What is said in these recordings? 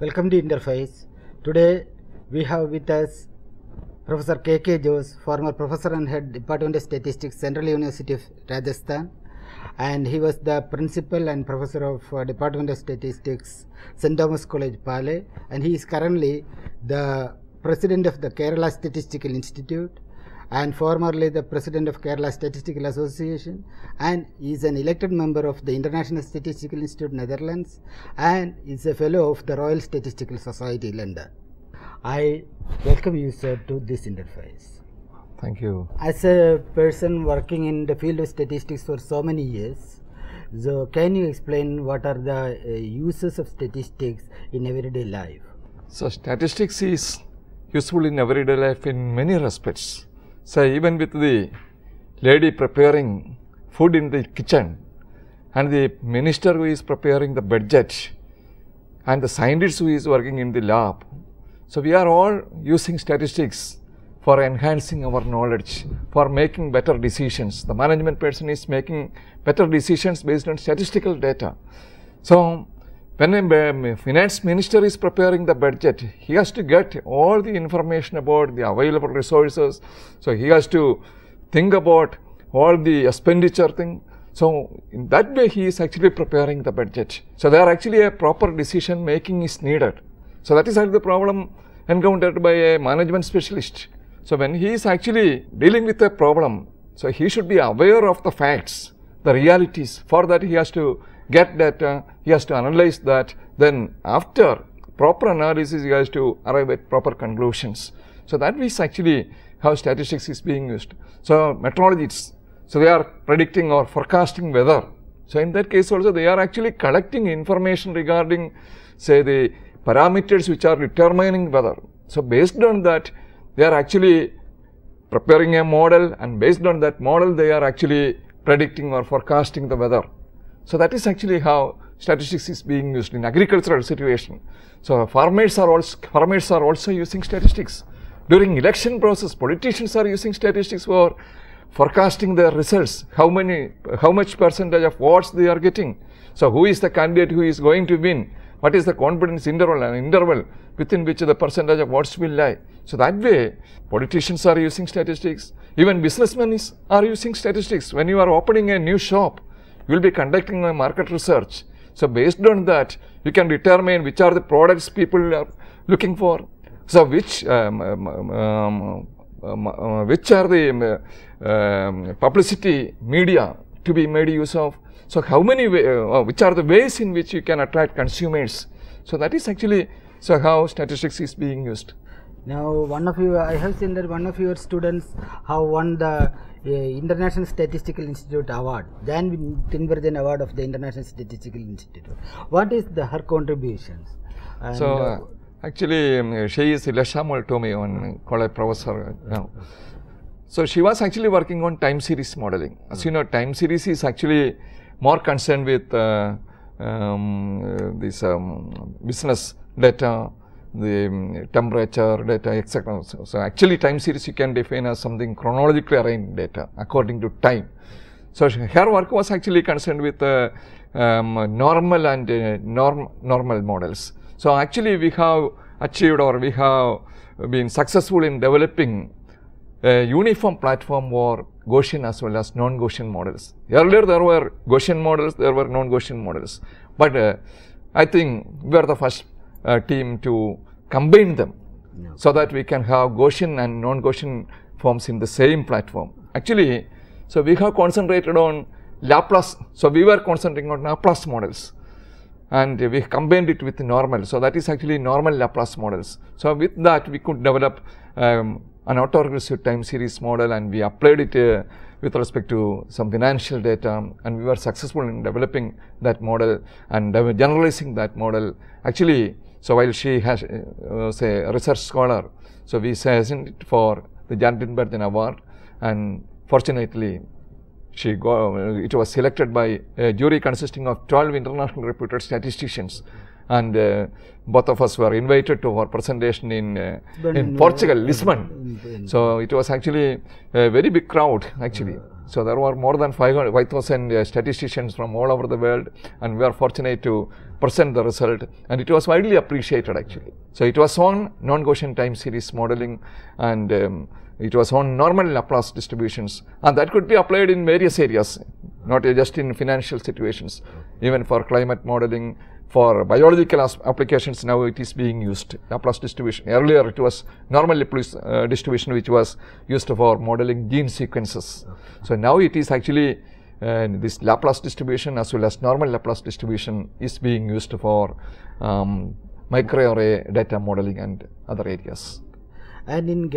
Welcome to Interface. Today we have with us Professor K.K. Jose, former Professor and Head Department of Statistics, Central University of Rajasthan, and he was the Principal and Professor of Department of Statistics, St. Thomas College, Pale, and he is currently the President of the Kerala Statistical Institute and formerly the President of Kerala Statistical Association, and is an elected member of the International Statistical Institute, Netherlands, and is a Fellow of the Royal Statistical Society, London. I welcome you, sir, to this interface. Thank you. As a person working in the field of statistics for so many years, so can you explain what are the uses of statistics in everyday life? So, statistics is useful in everyday life in many respects. So, even with the lady preparing food in the kitchen and the minister who is preparing the budget and the scientist who is working in the lab. So, we are all using statistics for enhancing our knowledge, for making better decisions. The management person is making better decisions based on statistical data. So, when a finance minister is preparing the budget, he has to get all the information about the available resources. So, he has to think about all the expenditure thing. So, in that way he is actually preparing the budget. So, there actually a proper decision making is needed. So, that is the problem encountered by a management specialist. So, when he is actually dealing with a problem, so he should be aware of the facts, the realities. For that he has to get data, he has to analyze that, then after proper analysis he has to arrive at proper conclusions. So, that is actually how statistics is being used. So, meteorologists, so they are predicting or forecasting weather. So, in that case also they are actually collecting information regarding, say, the parameters which are determining weather. So, based on that they are actually preparing a model, and based on that model they are actually predicting or forecasting the weather. So, that is actually how statistics is being used in agricultural situation. So, farmers are also using statistics. During election process, politicians are using statistics for forecasting their results, how much percentage of votes they are getting. So, who is the candidate who is going to win, what is the confidence interval within which the percentage of votes will lie. So, that way politicians are using statistics, even businessmen are using statistics. When you are opening a new shop, you will be conducting a market research. So, based on that you can determine which are the products people are looking for. So, which are the publicity media to be made use of. So, which are the ways in which you can attract consumers. So, that is actually how statistics is being used. Now, I have seen that one of your students have won the International Statistical Institute Award, Jan Tinbergen Award of the International Statistical Institute. What is her contributions? And so, actually she is Ilashamal Tomi on college professor now. So, she was actually working on time series modeling. As you know, time series is actually more concerned with this business data, the temperature data, etc. So, actually time series you can define as something chronologically arranged data according to time. So, her work was actually concerned with normal and normal models. So, actually we have achieved, or we have been successful in developing a uniform platform for Gaussian as well as non-Gaussian models. Earlier there were Gaussian models, there were non-Gaussian models, but I think we are the first team to combine them, so that we can have Gaussian and non-Gaussian forms in the same platform. Actually, so we have concentrated on Laplace, so we were concentrating on Laplace models, and we combined it with normal. So, that is actually normal Laplace models. So, with that we could develop an autoregressive time series model, and we applied it with respect to some financial data, and we were successful in developing that model and generalizing that model. Actually, so while she has say a research scholar, so we sent it for the Jan Tinbergen Award, and fortunately it was selected by a jury consisting of 12 international reputed statisticians, and both of us were invited to our presentation in Portugal, Lisbon. So, it was actually a very big crowd actually. So there were more than 5,000 statisticians from all over the world, and we are fortunate to present the result, and it was widely appreciated actually. So it was on non-Gaussian time series modeling, and it was on normal Laplace distributions, and that could be applied in various areas, not just in financial situations, even for climate modeling. For biological applications, now it is being used, Laplace distribution. Earlier it was normal Laplace distribution, which was used for modeling gene sequences. So now it is actually this Laplace distribution as well as normal Laplace distribution is being used for microarray data modeling and other areas. And in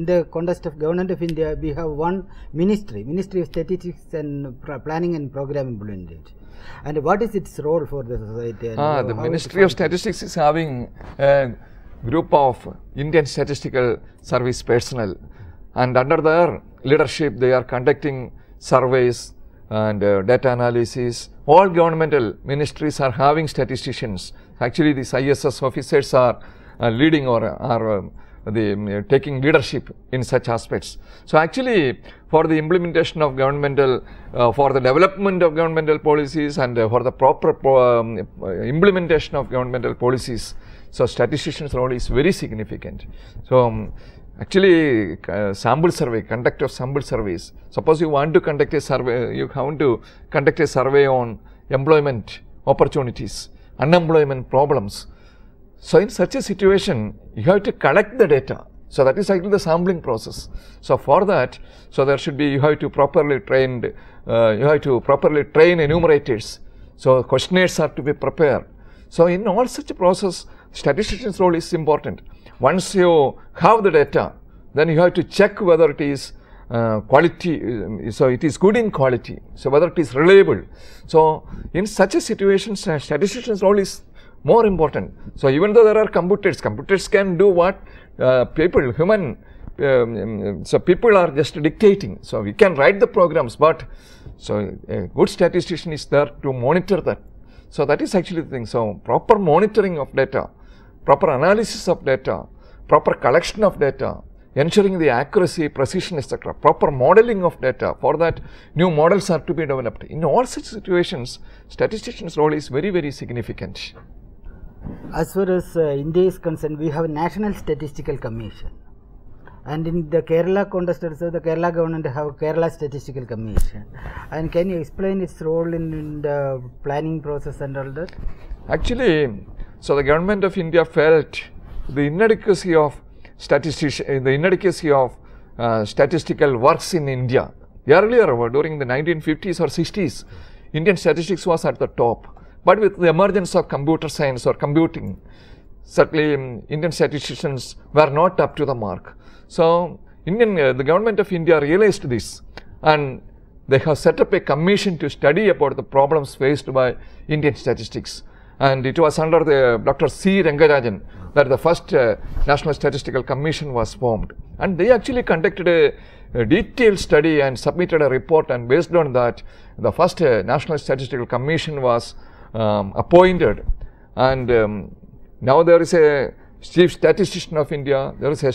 the context of Government of India, we have one Ministry of Statistics and Planning and Program Implementation. And what is its role for the society? The Ministry of Statistics is having a group of Indian Statistical Service personnel, and under their leadership they are conducting surveys and data analysis. All governmental ministries are having statisticians. Actually, these ISS officers are leading or are taking leadership in such aspects. So actually, for the implementation of governmental, for the development of governmental policies and for the proper implementation of governmental policies, so statisticians' role is very significant. So actually, sample survey, conduct of sample surveys. Suppose you want to conduct a survey, you want to conduct a survey on employment opportunities, unemployment problems. So in such a situation, you have to collect the data. So that is actually the sampling process. So for that, so there should be, you have to properly train enumerators. So questionnaires are to be prepared. So in all such a process, statistician's role is important. Once you have the data, then you have to check whether it is quality, so it is good in quality, so whether it is reliable. So in such a situation, statistician's role is more important. So even though there are computers can do what so people are just dictating. So we can write the programs, but so a good statistician is there to monitor that. So that is actually the thing. So proper monitoring of data, proper analysis of data, proper collection of data, ensuring the accuracy, precision, etc. Proper modeling of data. For that, new models are to be developed. In all such situations, statistician's role is very, very significant. As far as India is concerned, we have a National Statistical Commission, and in the Kerala context also, the Kerala government have Kerala Statistical Commission. And can you explain its role in the planning process and all that? Actually, so the government of India felt the inadequacy of statistical works in India. Earlier, during the 1950s or 60s, Indian statistics was at the top. But with the emergence of computer science or computing, certainly Indian statisticians were not up to the mark. So the government of India realized this, and they have set up a commission to study about the problems faced by Indian statistics. And it was under the Dr. C. Rangarajan that the first National Statistical Commission was formed. And they actually conducted a detailed study and submitted a report, and based on that, the first National Statistical Commission was appointed, and now there is a Chief Statistician of India, there is a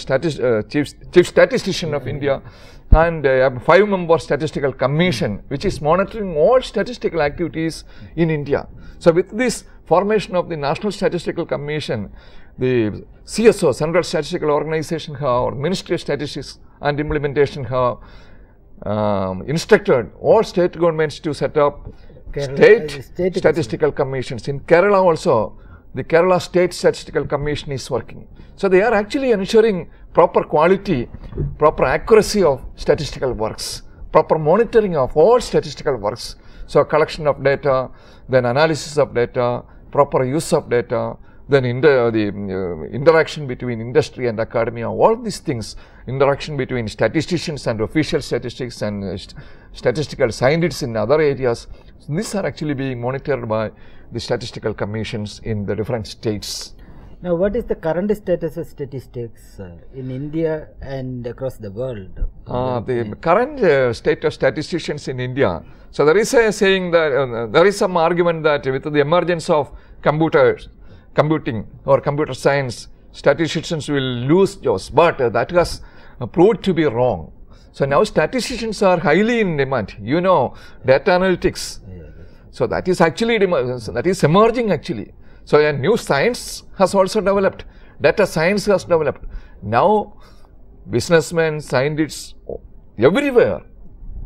Chief Statistician of India, and a 5-member Statistical Commission which is monitoring all statistical activities in India. So with this formation of the National Statistical Commission, the CSO, Central Statistical Organization, or Ministry of Statistics and Implementation have instructed all state governments to set up state statistical commissions. In Kerala also, the Kerala State Statistical Commission is working. So they are actually ensuring proper quality, proper accuracy of statistical works, proper monitoring of all statistical works. So collection of data, then analysis of data, proper use of data, then the interaction between industry and academia, all these things, interaction between statisticians and official statistics and statistical scientists in other areas. So these are actually being monitored by the statistical commissions in the different states. Now, what is the current status of statistics in India and across the world? The current state of statisticians in India. So there is a saying that there is some argument that with the emergence of computing or computer science, statisticians will lose jobs, but that has proved to be wrong. So now statisticians are highly in demand. You know, data analytics. So that is actually that is emerging actually. So a new science has also developed. Data science has developed. Now businessmen, scientists, everywhere,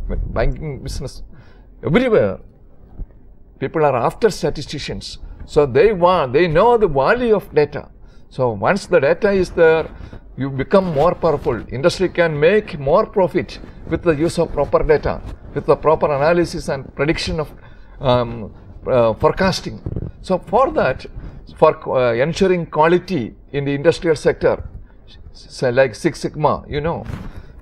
banking business, everywhere, people are after statisticians. So they know the value of data. So once the data is there, you become more powerful. Industry can make more profit with the use of proper data, with the proper analysis and prediction of forecasting. So for that, for ensuring quality in the industrial sector, so like Six Sigma, you know,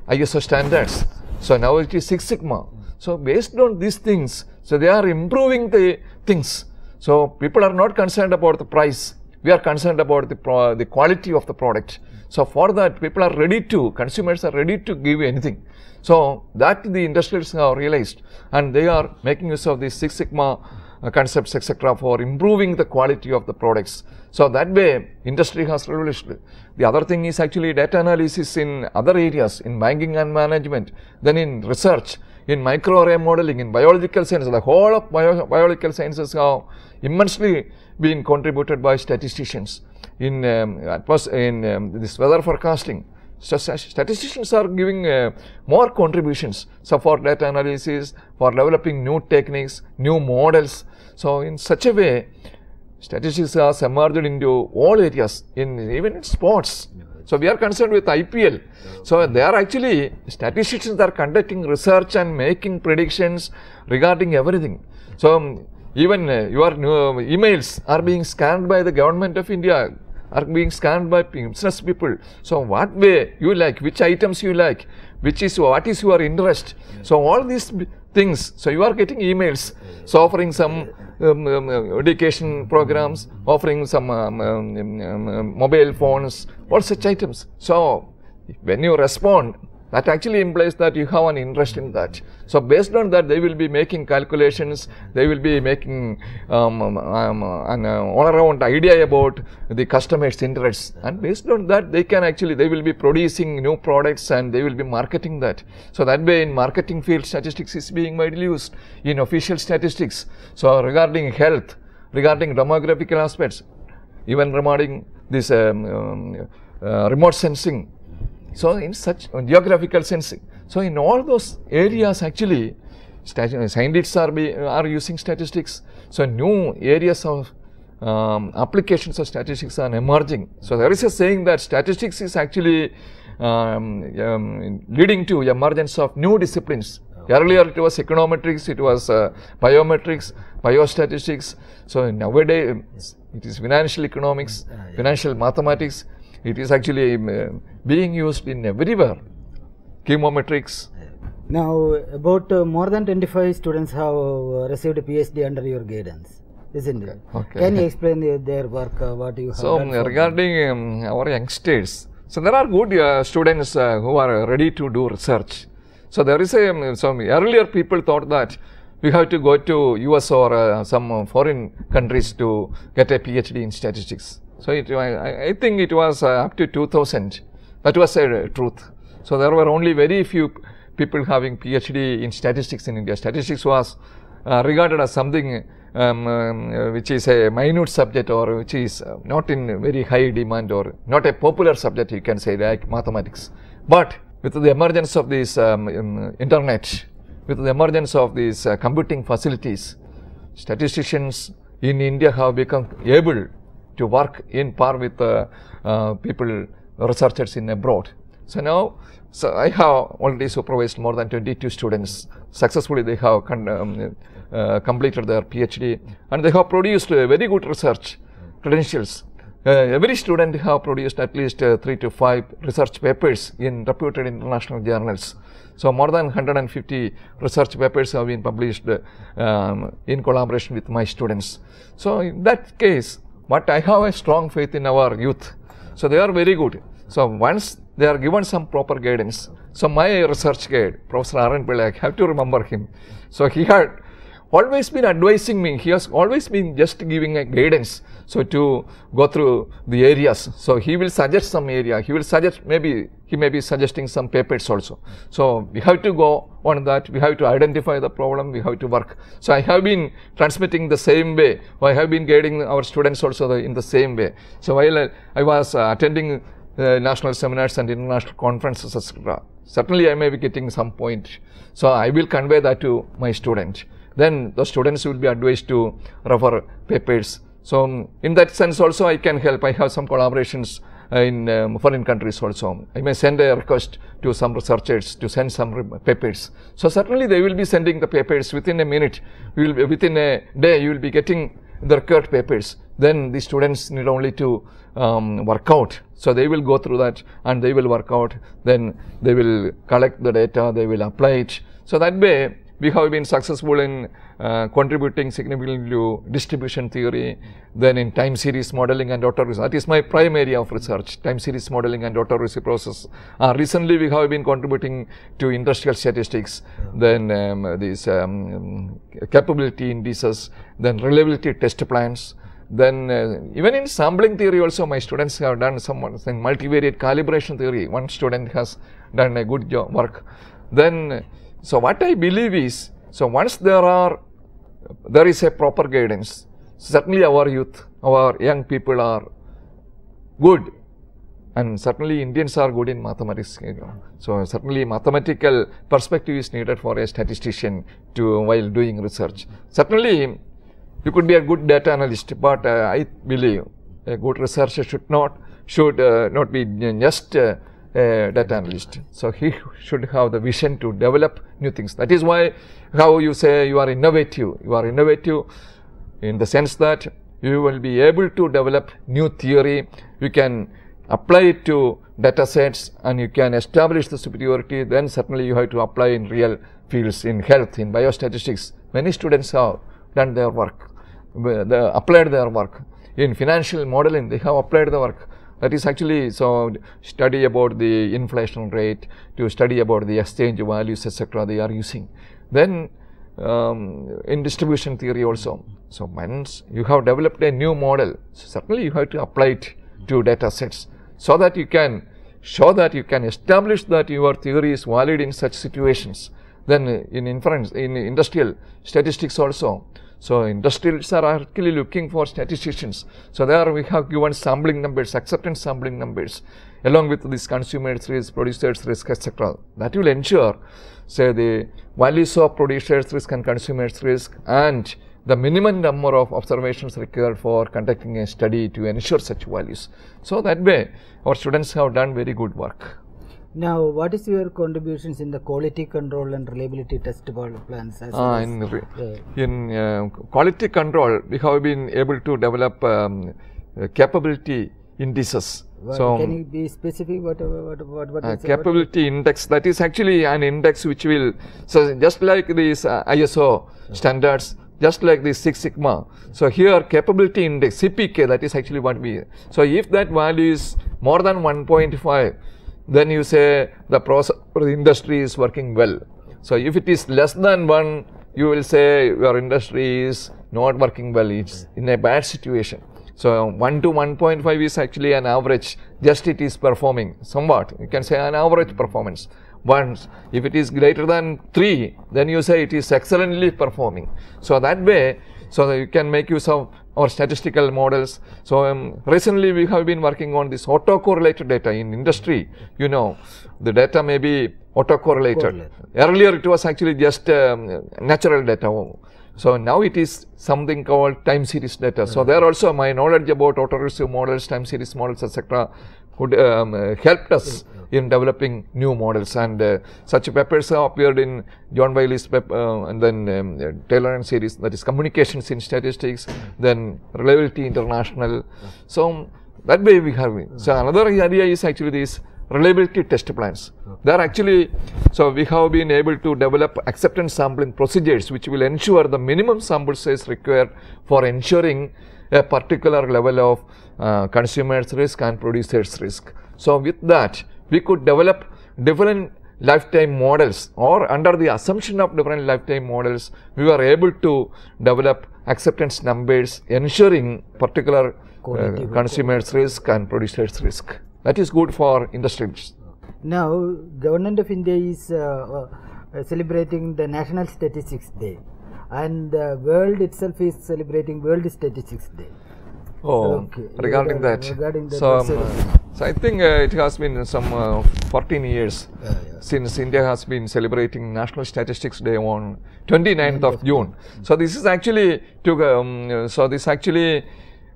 ISO standards. So now it is Six Sigma. So based on these things, so they are improving the things. So people are not concerned about the price. We are concerned about the quality of the product. So for that, people are ready to, consumers are ready to give anything. So that the industrialists have realized, and they are making use of these Six Sigma concepts, etc., for improving the quality of the products. So that way, industry has revolutionized. The other thing is actually data analysis in other areas, in banking and management, then in research, in microarray modeling, in biological sciences. The whole of biological sciences have immensely been contributed by statisticians in this weather forecasting. So statisticians are giving more contributions. So for data analysis, for developing new techniques, new models. So in such a way, statistics has emerged into all areas, even in sports. So we are concerned with IPL. So they are actually, statisticians are conducting research and making predictions regarding everything. So even your emails are being scanned by the government of India, are being scanned by business people. So what way you like, which items you like, what is your interest. So all these things, so you are getting emails, so offering some education programs, offering some mobile phones, all such items. So when you respond, that actually implies that you have an interest in that. So based on that, they will be making calculations, they will be making an all-around idea about the customer's interests, and based on that, they will be producing new products and they will be marketing that. So that way, in marketing field, statistics is being widely used in official statistics. So regarding health, regarding demographical aspects, even regarding this remote sensing. So in such geographical sensing. So in all those areas actually, scientists are using statistics. So new areas of applications of statistics are emerging. So there is a saying that statistics is actually leading to emergence of new disciplines. Earlier it was econometrics, it was biometrics, biostatistics. So nowadays it is financial economics, financial mathematics. It is actually being used in everywhere. Chemometrics. Now, about more than 25 students have received a PhD under your guidance, isn't it? Okay. Can you explain their work, what you have done? So, regarding our youngsters, so there are good students who are ready to do research. So, there is some earlier people thought that we have to go to US or some foreign countries to get a PhD in statistics. So I think it was up to 2000. That was a truth. So there were only very few people having PhD in statistics in India. Statistics was regarded as something which is a minute subject, or which is not in very high demand, or not a popular subject, you can say, like mathematics. But with the emergence of this internet, with the emergence of these computing facilities, statisticians in India have become able to work in par with people, researchers in abroad. So now, I have already supervised more than 22 students. Successfully, they have completed their PhD, and they have produced very good research credentials. Every student have produced at least 3 to 5 research papers in reputed international journals. So more than 150 research papers have been published in collaboration with my students. So in that case, but I have a strong faith in our youth. So they are very good. So once they are given some proper guidance. So my research guide, Professor R.N. Pillai, I have to remember him. So he had always been advising me. He has always been just giving a guidance. So to go through the areas. So he will suggest some area. He will suggest he may be suggesting some papers also. So we have to go on that. We have to identify the problem. We have to work. So I have been transmitting the same way. I have been guiding our students also in the same way. So while I was attending national seminars and international conferences, etc., certainly I may be getting some point. So I will convey that to my student. Then the students will be advised to refer papers. So in that sense also I can help. I have some collaborations in foreign countries also. I may send a request to some researchers to send some papers. So certainly they will be sending the papers within a minute. Within a day you will be getting the required papers. Then the students need only to work out. So they will go through that and they will work out. Then they will collect the data, they will apply it. So that way we have been successful in contributing significantly to distribution theory, then in time series modeling and auto-reciprocity. That is my prime area of research, time series modeling and auto-reciprocity. Recently we have been contributing to industrial statistics, then these capability indices, then reliability test plans. Then even in sampling theory also my students have done some in multivariate calibration theory. One student has done a good work. Then so what I believe is, so once there is a proper guidance, certainly our youth, our young people are good, and certainly Indians are good in mathematics. So certainly mathematical perspective is needed for a statistician while doing research. Certainly you could be a good data analyst, but I believe a good researcher should not be just data analyst. So he should have the vision to develop new things. That is why how you say you are innovative. You are innovative in the sense that you will be able to develop new theory. You can apply it to data sets and you can establish the superiority. Then certainly you have to apply in real fields, in health, in biostatistics. Many students have done their work, they applied their work. In financial modeling, they have applied the work. That is actually, so study about the inflation rate, to study about the exchange values, etc. they are using. Then in distribution theory also. So once you have developed a new model, so certainly you have to apply it to data sets so that you can show that you can establish that your theory is valid in such situations. Then in inference, in industrial statistics also. So industrialists are actually looking for statisticians. So there we have given sampling numbers, acceptance sampling numbers, along with this consumers risk, producers risk, etc. That will ensure, say, the values of producers risk and consumers risk, and the minimum number of observations required for conducting a study to ensure such values. So that way our students have done very good work. Now, what is your contributions in the quality control and reliability test plans? In quality control, we have been able to develop capability indices. So, can you be specific? What is capability index? That is actually an index which will, so just like these ISO standards, just like this Six Sigma. So here capability index, CPK, that is actually what we. So if that value is more than 1.5. then you say the process or the industry is working well. So if it is less than 1, you will say your industry is not working well, it's in a bad situation. So 1 to 1.5 is actually an average, just it is performing somewhat, you can say an average performance. Once, if it is greater than 3, then you say it is excellently performing. So that way, so that you can make use of our statistical models. So recently we have been working on this autocorrelated data in industry. You know, the data may be autocorrelated. Earlier it was actually just natural data. So now it is something called time series data. So there also my knowledge about autoregressive models, time series models, etc. could helped us in developing new models, and such papers have appeared in John Wiley's paper, and then Taylor and series, that is communications in statistics, then reliability international. So that way we have it. So another area is actually these reliability test plans. They are actually, so we have been able to develop acceptance sampling procedures which will ensure the minimum sample size required for ensuring a particular level of consumers risk and producers risk. So with that we could develop different lifetime models, or under the assumption of different lifetime models, we were able to develop acceptance numbers ensuring particular consumers risk and producers risk. That is good for industries. Now, Government of India is celebrating the National Statistics Day, and the world itself is celebrating World Statistics Day. Oh, okay. Regarding that. So I think it has been some 14 years since India has been celebrating National Statistics Day on 29th of June. So this is actually to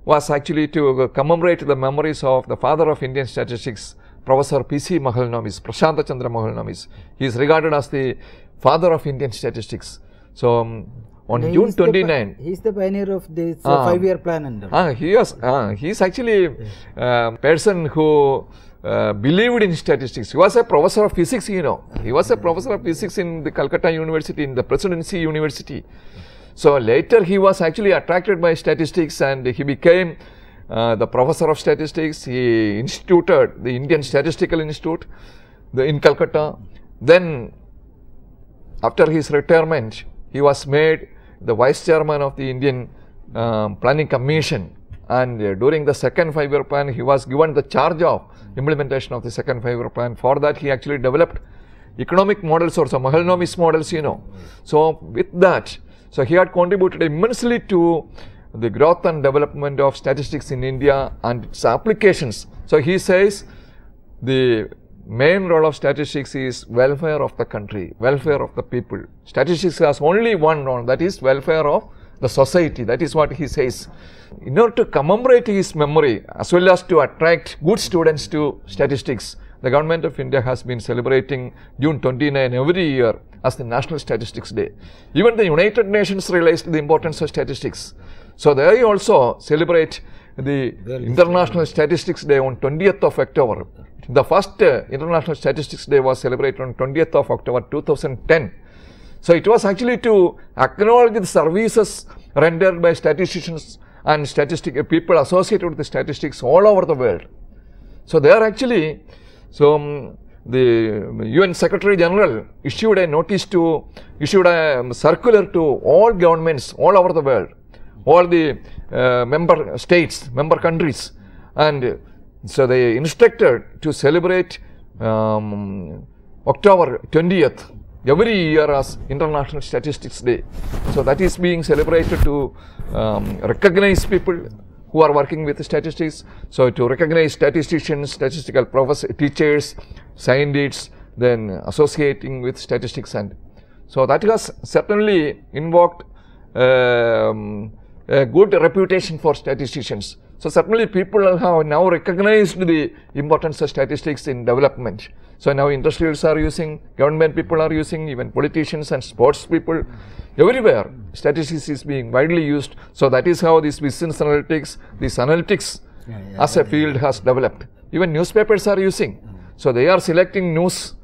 was actually to commemorate the memories of the father of Indian statistics, Professor P.C. Mahalnobiss, Prashanta Chandra Mahalnobiss. He is regarded as the father of Indian statistics. So on June 29, he is the pioneer of this 5-year plan. He is actually a person who believed in statistics. He was a professor of physics, you know. He was a professor of physics in the Calcutta University, in the Presidency University. So later he was actually attracted by statistics and he became the professor of statistics. He instituted the Indian Statistical Institute in Calcutta. Then after his retirement, he was made the vice chairman of the Indian Planning Commission, and during the second 5-year plan he was given the charge of implementation of the second 5-year plan. For that he actually developed economic models, or some Mahalnobiss models, you know. So with that, so he had contributed immensely to the growth and development of statistics in India and its applications. So he says the main role of statistics is welfare of the country, welfare of the people. Statistics has only one role, that is welfare of the society. That is what he says. In order to commemorate his memory as well as to attract good students to statistics, the Government of India has been celebrating June 29 every year as the National Statistics Day. Even the United Nations realized the importance of statistics. So they also celebrate the International Statistics Day on 20th of October. The first International Statistics Day was celebrated on 20th of October 2010. So it was actually to acknowledge the services rendered by statisticians and people associated with the statistics all over the world. So they are actually, the UN Secretary General issued a circular to all governments all over the world, all the member states, member countries, and so they instructed to celebrate October 20th every year as International Statistics Day. So that is being celebrated to recognize people who are working with statistics. So to recognize statisticians, statistical professors, teachers, scientists, then associating with statistics, and so that has certainly invoked a good reputation for statisticians. So certainly people have now recognized the importance of statistics in development. So now industrials are using, government people are using, even politicians and sports people, everywhere statistics is being widely used. So that is how this business analytics, this analytics as a field has developed. Even newspapers are using. So they are selecting news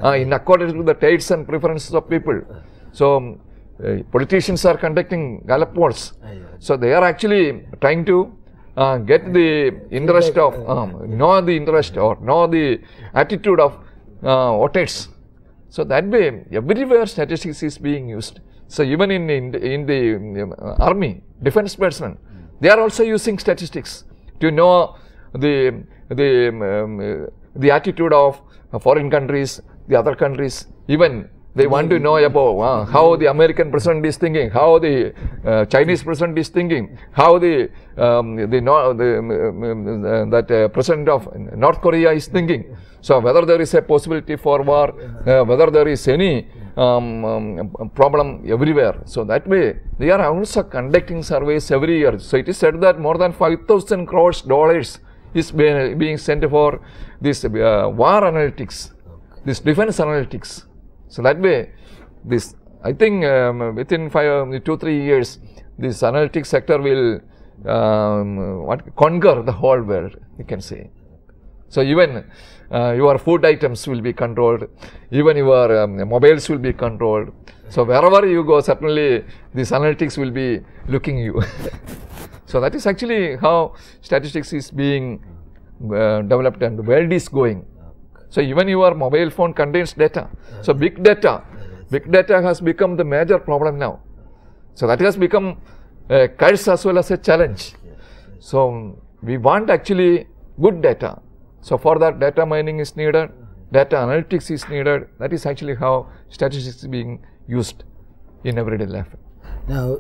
in accordance with the tastes and preferences of people. So politicians are conducting Gallup polls. So they are actually trying to get the interest of, know the interest or know the attitude of voters. So that way, everywhere statistics is being used. So even in the army, defense personnel, they are also using statistics to know the attitude of foreign countries, the other countries. Even they want to know about how the American president is thinking, how the Chinese president is thinking, how that president of North Korea is thinking. So whether there is a possibility for war, whether there is any problem everywhere. So that way they are also conducting surveys every year. So it is said that more than 5,000 crores dollars is being sent for this war analytics, this defense analytics. So that way, this I think within 2-3 years, this analytics sector will conquer the whole world, you can say. So even your food items will be controlled, even your mobiles will be controlled. So wherever you go, certainly this analytics will be looking you. So that is actually how statistics is being developed and the world is going. So even your mobile phone contains data. So big data has become the major problem now. So that has become a curse as well as a challenge. So we want actually good data. So for that, data mining is needed, data analytics is needed. That is actually how statistics is being used in everyday life. Now,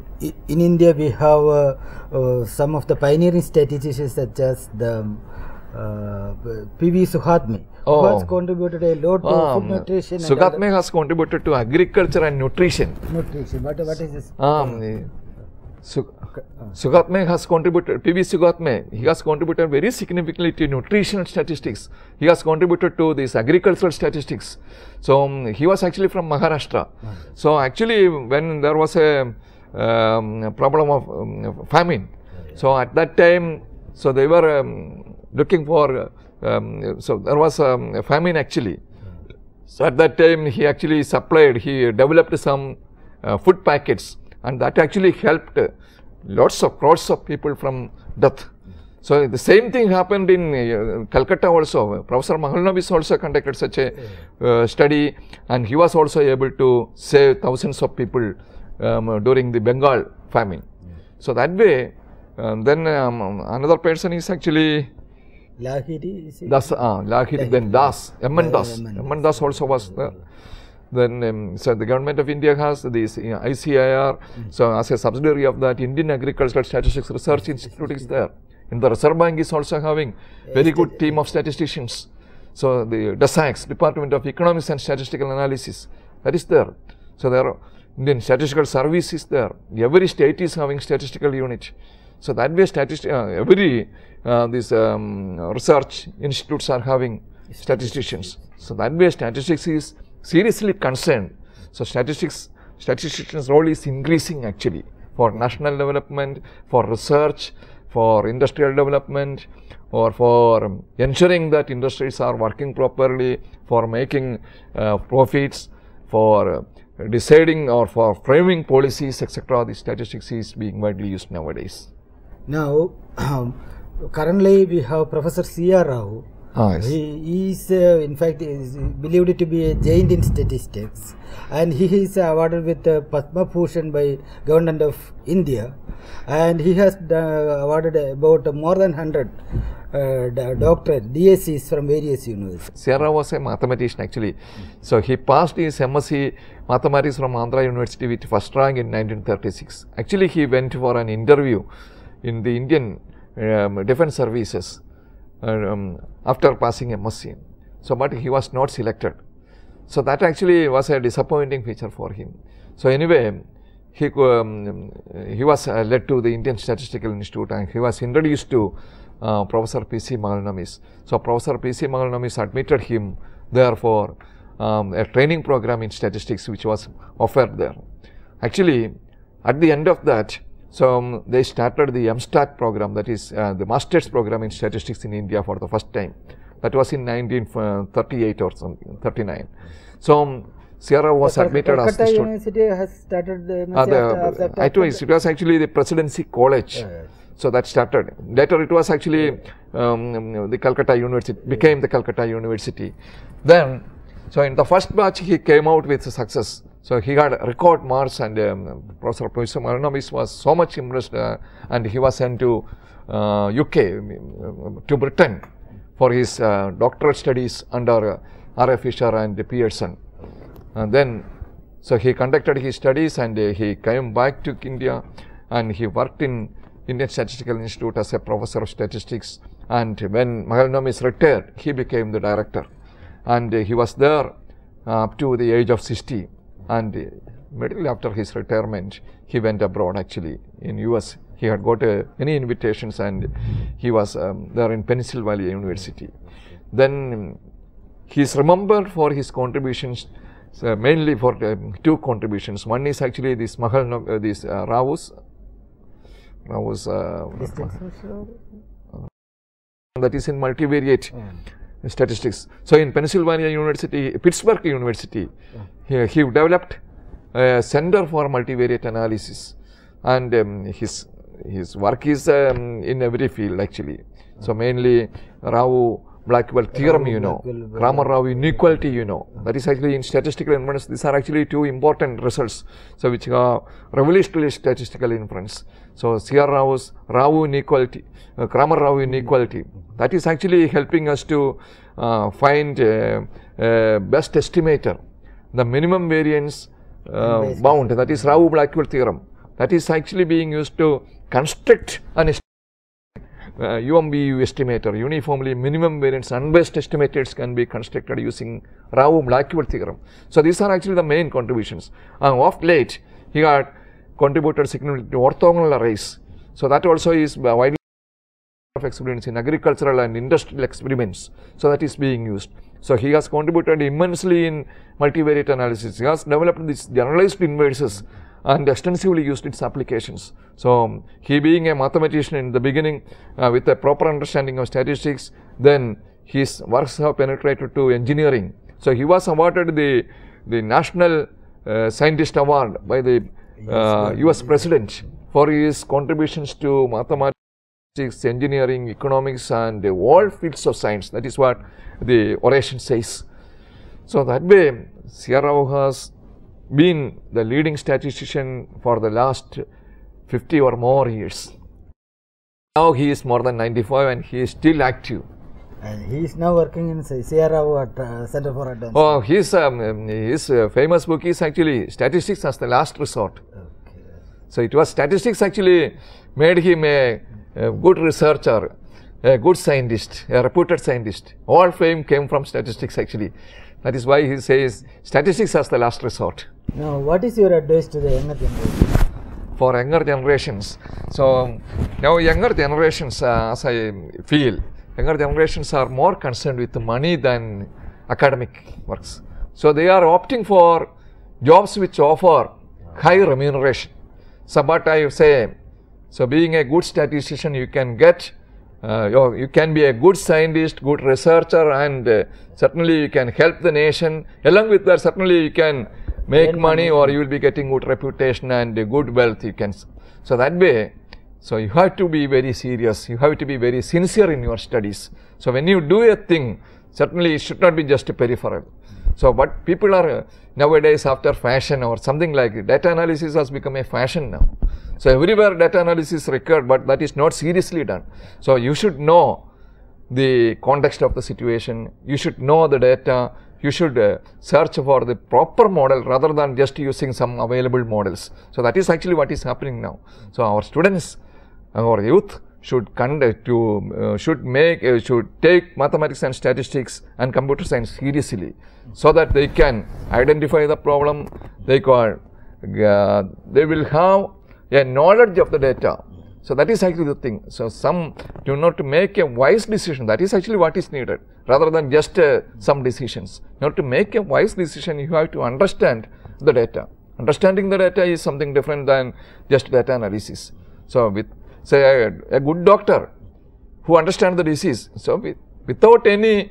in India, we have some of the pioneering statisticians such as the P.V. Suhatme, who has contributed a lot to food nutrition. Suhatme has contributed to agriculture and nutrition. Nutrition. What is this? Suhatme has contributed, P.V. Suhatme, he has contributed very significantly to nutritional statistics. He has contributed to this agricultural statistics. So he was actually from Maharashtra. So actually when there was a problem of famine, so at that time, so they were looking for, so there was a famine actually. So at that time he actually supplied, he developed some food packets, and that actually helped lots of crowds of people from death. So the same thing happened in Calcutta also. Professor Mahalnobis also conducted such a study, and he was also able to save thousands of people during the Bengal famine. So that way, then another person is actually Lahiri. Das, Lahiri, then Das, M.N. Das. M.N. Das also was there. Then, so the government of India has this ICIR. So as a subsidiary of that, Indian Agricultural Statistics Research Institute is there. And the Reserve Bank is also having very good team of statisticians. So the DESAX, Department of Economics and Statistical Analysis, that is there. So there are Indian Statistical Service is there. Every state is having statistical unit. So that way, every these research institutes are having statisticians. So that way, statistics is seriously concerned. So statisticians' role is increasing actually for national development, for research, for industrial development, or for ensuring that industries are working properly, for making profits, for deciding or for framing policies, etc. The statistics is being widely used nowadays. Now, currently we have Professor C.R. Rao. Yes. He is, in fact, is believed to be a giant in statistics, and he is awarded with Padma Bhushan by Government of India, and he has awarded about more than 100 doctorate DSCs from various universities. Sierra was a mathematician actually. So he passed his MSc Mathematics from Andhra University with first rank in 1936. Actually he went for an interview in the Indian Defence Services after passing MSc. So but he was not selected. So that actually was a disappointing feature for him. So anyway, he was led to the Indian Statistical Institute, and he was introduced to Professor P.C. Mahalnobis. So Professor P.C. Mahalnobis admitted him there for a training program in statistics which was offered there. Actually, at the end of that, so they started the MStat program, that is the Master's program in statistics in India for the first time. That was in 1938 or something, 39. So Sierra was admitted as the student. University has started the it was actually the Presidency College. So that started. Later it was actually the Calcutta University, became the Calcutta University. Then, so in the first batch he came out with success. So he had record marks, and Professor Mahalnobis was so much impressed, and he was sent to UK, to Britain for his doctoral studies under R.F. Fisher and Pearson. And then, so he conducted his studies, and he came back to India, and he worked in Indian Statistical Institute as a professor of statistics. And when Mahalnobis retired, he became the director, and he was there up to the age of 60. And immediately after his retirement, he went abroad actually in US. He had got many invitations, and he was there in Pennsylvania University. Then he is remembered for his contributions, mainly for two contributions. One is actually this Rao's that is in multivariate statistics. So in Pennsylvania University, Pittsburgh University, he developed a center for multivariate analysis, and his work is in every field actually. So mainly Rao Blackwell theorem, you know, Kramer-Rao inequality, you know. That is actually in statistical inference. These are actually two important results, so which are revolutionary statistical inference. So Rau's Rao inequality, Kramer-Rao inequality. That is actually helping us to find best estimator, the minimum variance bound. That is Rao-Blackwell theorem. That is actually being used to construct an UMBU estimator, uniformly minimum variance unbiased estimators can be constructed using Rao-Blackwell theorem. So these are actually the main contributions. Of late, he had contributed significantly to orthogonal arrays. So that also is widely of experiments in agricultural and industrial experiments. So that is being used. So he has contributed immensely in multivariate analysis. He has developed these generalized inverses and extensively used its applications. So he being a mathematician in the beginning with a proper understanding of statistics, then his works have penetrated to engineering. So he was awarded the National Scientist Award by the US President for his contributions to mathematics, engineering, economics and all fields of science. That is what the oration says. So that way, Rao has been the leading statistician for the last 50 or more years. Now he is more than 95 and he is still active. And he is now working in Rao at Center for Advanced. Oh, his famous book is actually Statistics as the Last Resort. Okay. So it was statistics actually made him a good researcher, a good scientist, a reputed scientist. All fame came from statistics actually. That is why he says statistics as the last resort. Now, what is your advice to the younger generation? For younger generations, so now younger generations, as I feel, younger generations are more concerned with money than academic works. So they are opting for jobs which offer high remuneration. So but I say, so being a good statistician, you can get you can be a good scientist, good researcher, and certainly you can help the nation. Along with that, certainly you can make money, or you will be getting good reputation and good wealth. You can. So that way, so you have to be very serious. You have to be very sincere in your studies. So when you do a thing, certainly it should not be just a peripheral. So what people are nowadays after fashion or something like it, data analysis has become a fashion now. So everywhere data analysis is required, but that is not seriously done. So you should know the context of the situation, you should know the data, you should search for the proper model rather than just using some available models. So that is actually what is happening now. So our students, our youth should conduct to should take mathematics and statistics and computer science seriously, so that they can identify the problem. They will have a knowledge of the data. So that is actually the thing. So some do not to make a wise decision. That is actually what is needed, rather than just some decisions. Now to make a wise decision, you have to understand the data. Understanding the data is something different than just data analysis. So with say a good doctor who understands the disease, so without any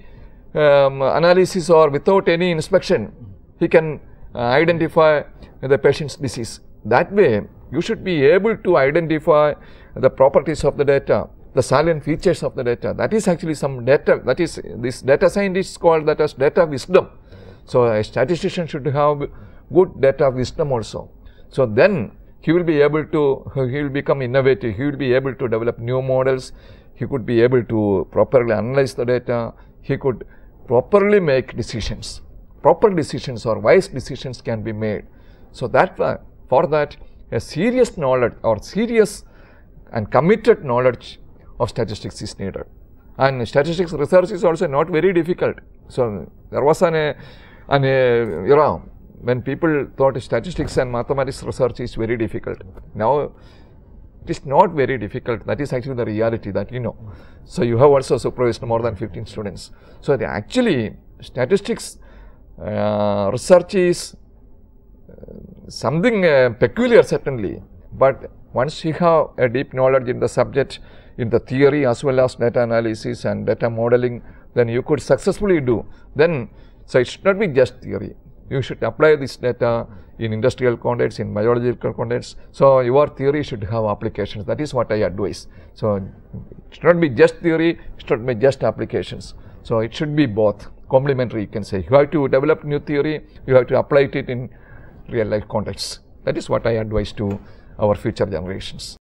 analysis or without any inspection, he can identify the patient's disease. That way, you should be able to identify the properties of the data, the salient features of the data. That is actually some data, that is, this data scientists call that as data wisdom. So a statistician should have good data wisdom also. So then he will be able to, he will become innovative, he will be able to develop new models, he could be able to properly analyze the data, he could properly make decisions. Proper decisions or wise decisions can be made. So that for that, a serious knowledge or serious and committed knowledge of statistics is needed. And statistics research is also not very difficult. So there was an era when people thought statistics and mathematics research is very difficult. Now it is not very difficult. That is actually the reality that you know. So you have also supervised more than 15 students. So actually statistics research is something peculiar certainly, but once you have a deep knowledge in the subject, in the theory as well as data analysis and data modeling, then you could successfully do. Then, so it should not be just theory. You should apply this data in industrial context, in biological context. So your theory should have applications. That is what I advise. So it should not be just theory, it should not be just applications. So it should be both complementary, you can say. You have to develop new theory, you have to apply it in real life contexts. That is what I advise to our future generations.